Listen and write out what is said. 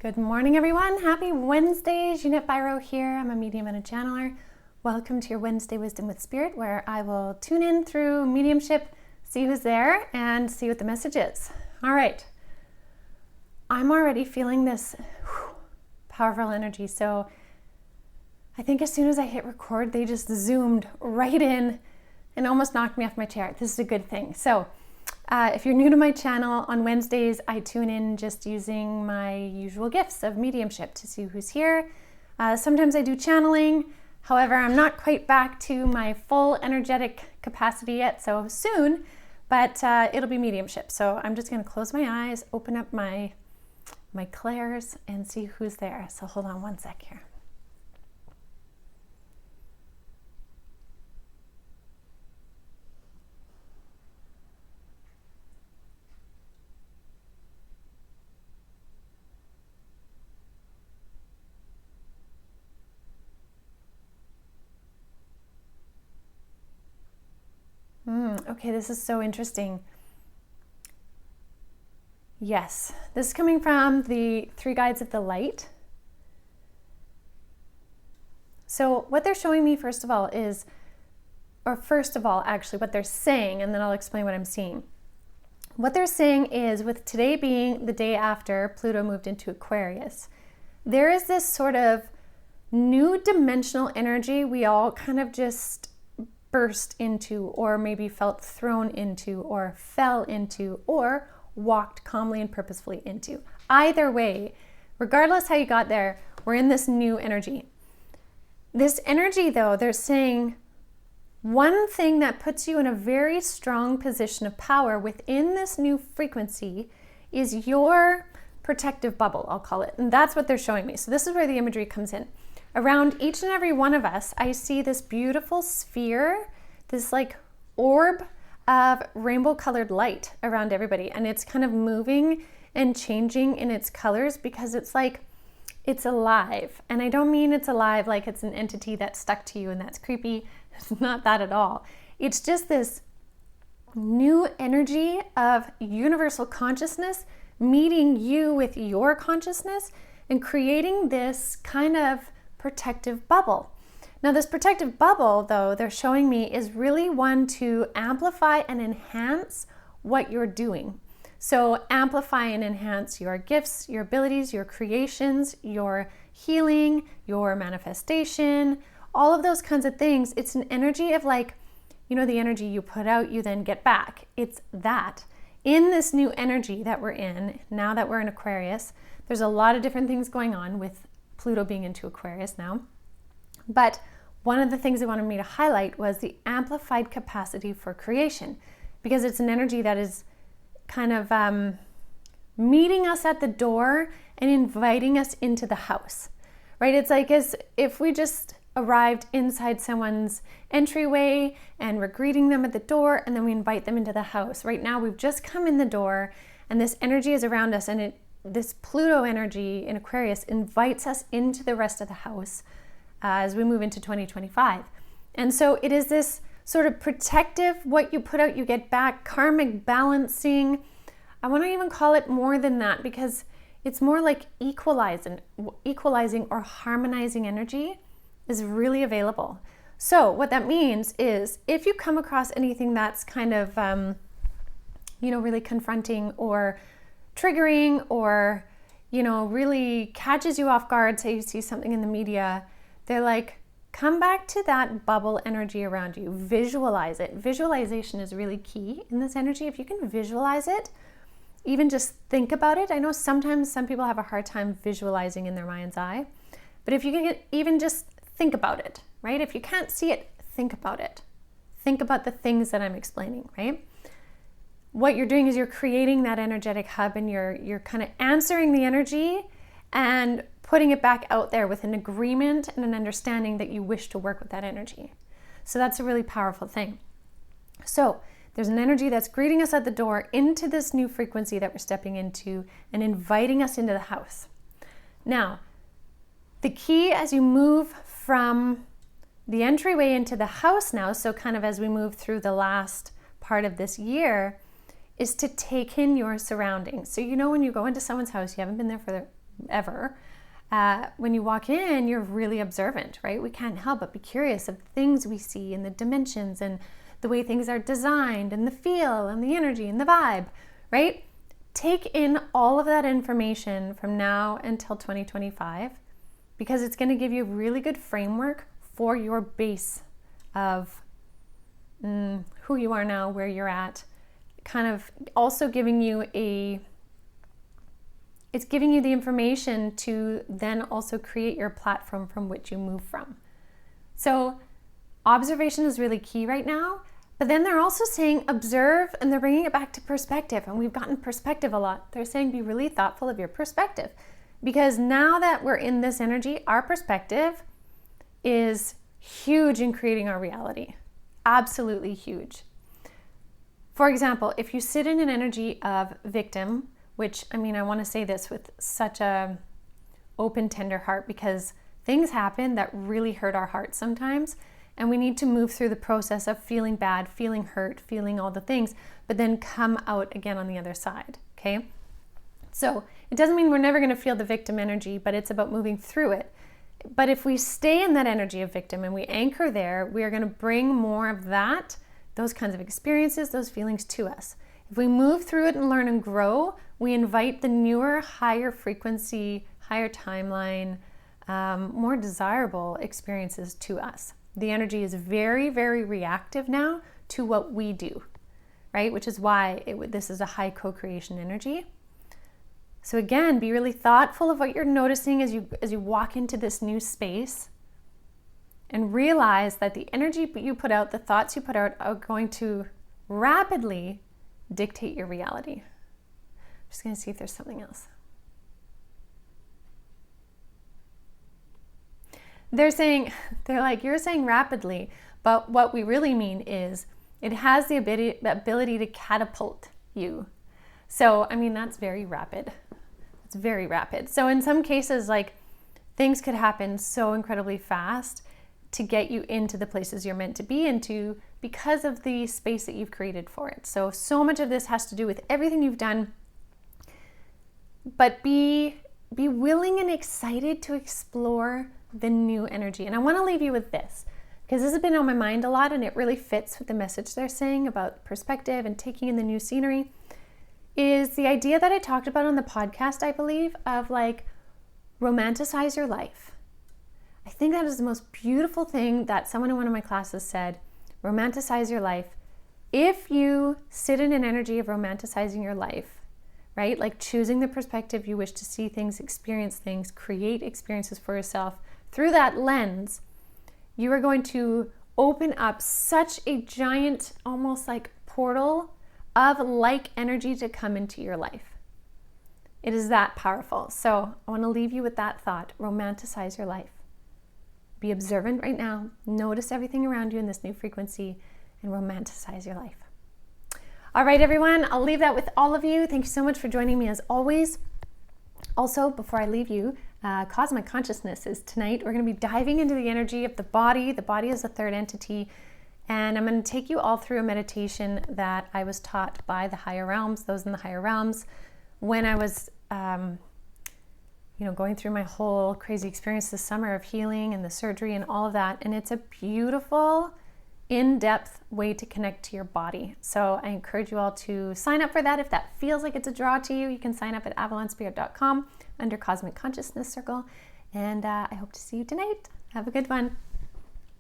Good morning, everyone. Happy Wednesday. Jeanette Biro here. I'm a medium and a channeler. Welcome to your Wednesday Wisdom with Spirit, where I will tune in through mediumship, see who's there, and see what the message is. All right. I'm already feeling this powerful energy. So I think as soon as I hit record, they just zoomed right in and almost knocked me off my chair. This is a good thing. So if you're new to my channel, on Wednesdays, I tune in just using my usual gifts of mediumship to see who's here. Sometimes I do channeling. However, I'm not quite back to my full energetic capacity yet, so soon, but it'll be mediumship. So I'm just going to close my eyes, open up my clairs, and see who's there. So hold on one sec here. Okay, this is so interesting. Yes, this is coming from the three guides of the light. So what they're showing me, first of all, actually, what they're saying, and then I'll explain what I'm seeing. What they're saying is, with today being the day after Pluto moved into Aquarius, there is this sort of new dimensional energy we all kind of just burst into, or maybe felt thrown into, or fell into, or walked calmly and purposefully into. Either way, regardless how you got there, we're in this new energy. This energy, though, they're saying one thing that puts you in a very strong position of power within this new frequency is your protective bubble, I'll call it. And that's what they're showing me. So this is where the imagery comes in. Around each and every one of us, I see this beautiful sphere, this like orb of rainbow colored light around everybody. And it's kind of moving and changing in its colors because it's like, it's alive. And I don't mean it's alive like it's an entity that's stuck to you and that's creepy. It's not that at all. It's just this new energy of universal consciousness meeting you with your consciousness and creating this kind of protective bubble. Now, this protective bubble, though, they're showing me is really one to amplify and enhance what you're doing. So amplify and enhance your gifts, your abilities, your creations, your healing, your manifestation, all of those kinds of things. It's an energy of like, you know, the energy you put out, you then get back. It's that. In this new energy that we're in, now that we're in Aquarius, there's a lot of different things going on with Pluto being into Aquarius now. But one of the things they wanted me to highlight was the amplified capacity for creation, because it's an energy that is kind of meeting us at the door and inviting us into the house, right? It's like as if we just arrived inside someone's entryway and we're greeting them at the door and then we invite them into the house. Right now we've just come in the door and this energy is around us, and this Pluto energy in Aquarius invites us into the rest of the house as we move into 2025. And so it is this sort of protective, what you put out, you get back, karmic balancing. I want to even call it more than that because it's more like equalizing or harmonizing energy is really available. So what that means is if you come across anything that's kind of, really confronting or triggering or, really catches you off guard, say you see something in the media, they're like, come back to that bubble energy around you. Visualize it. Visualization is really key in this energy. If you can visualize it, even just think about it. I know sometimes some people have a hard time visualizing in their mind's eye, but if you can even just think about it, right? If you can't see it, think about it. Think about the things that I'm explaining, right? What you're doing is you're creating that energetic hub and you're kind of answering the energy and putting it back out there with an agreement and an understanding that you wish to work with that energy. So that's a really powerful thing. So there's an energy that's greeting us at the door into this new frequency that we're stepping into and inviting us into the house. Now, the key as you move from the entryway into the house now, so kind of as we move through the last part of this year, is to take in your surroundings. So when you go into someone's house, you haven't been there for ever. When you walk in, you're really observant, right? We can't help but be curious of the things we see and the dimensions and the way things are designed and the feel and the energy and the vibe, right? Take in all of that information from now until 2025, because it's going to give you a really good framework for your base of who you are now, where you're at, kind of also giving you it's giving you the information to then also create your platform from which you move from. So observation is really key right now, but then they're also saying observe, and they're bringing it back to perspective. And we've gotten perspective a lot. They're saying be really thoughtful of your perspective, because now that we're in this energy, our perspective is huge in creating our reality. Absolutely huge. For example, if you sit in an energy of victim, which, I mean, I want to say this with such a open, tender heart, because things happen that really hurt our hearts sometimes, and we need to move through the process of feeling bad, feeling hurt, feeling all the things, but then come out again on the other side, okay? So it doesn't mean we're never going to feel the victim energy, but it's about moving through it. But if we stay in that energy of victim and we anchor there, we are going to bring more of that, those kinds of experiences, those feelings to us. If we move through it and learn and grow, we invite the newer, higher frequency, higher timeline, more desirable experiences to us. The energy is very, very reactive now to what we do, right? Which is why this is a high co-creation energy. So again, be really thoughtful of what you're noticing as you walk into this new space, and realize that the energy you put out, the thoughts you put out, are going to rapidly dictate your reality. I'm just going to see if there's something else. They're like, you're saying rapidly, but what we really mean is it has the ability to catapult you. So, I mean, that's very rapid. It's very rapid. So in some cases, like, things could happen so incredibly fast to get you into the places you're meant to be into because of the space that you've created for it. So much of this has to do with everything you've done, but be willing and excited to explore the new energy. And I want to leave you with this, because this has been on my mind a lot, and it really fits with the message they're saying about perspective and taking in the new scenery, is the idea that I talked about on the podcast, I believe, of like, romanticize your life. I think that is the most beautiful thing that someone in one of my classes said. Romanticize your life. If you sit in an energy of romanticizing your life, right? Like choosing the perspective you wish to see things, experience things, create experiences for yourself through that lens, you are going to open up such a giant, almost like portal of like energy to come into your life. It is that powerful. So I want to leave you with that thought. Romanticize your life. Be observant right now. Notice everything around you in this new frequency and romanticize your life. All right, everyone. I'll leave that with all of you. Thank you so much for joining me as always. Also, before I leave you, Cosmic Consciousness is tonight. We're going to be diving into the energy of the body. The body is a third entity. And I'm going to take you all through a meditation that I was taught by the higher realms, those in the higher realms, when I was going through my whole crazy experience this summer of healing and the surgery and all of that. And it's a beautiful, in-depth way to connect to your body. So I encourage you all to sign up for that. If that feels like it's a draw to you, you can sign up at avalonspirit.com under Cosmic Consciousness Circle. And I hope to see you tonight. Have a good one.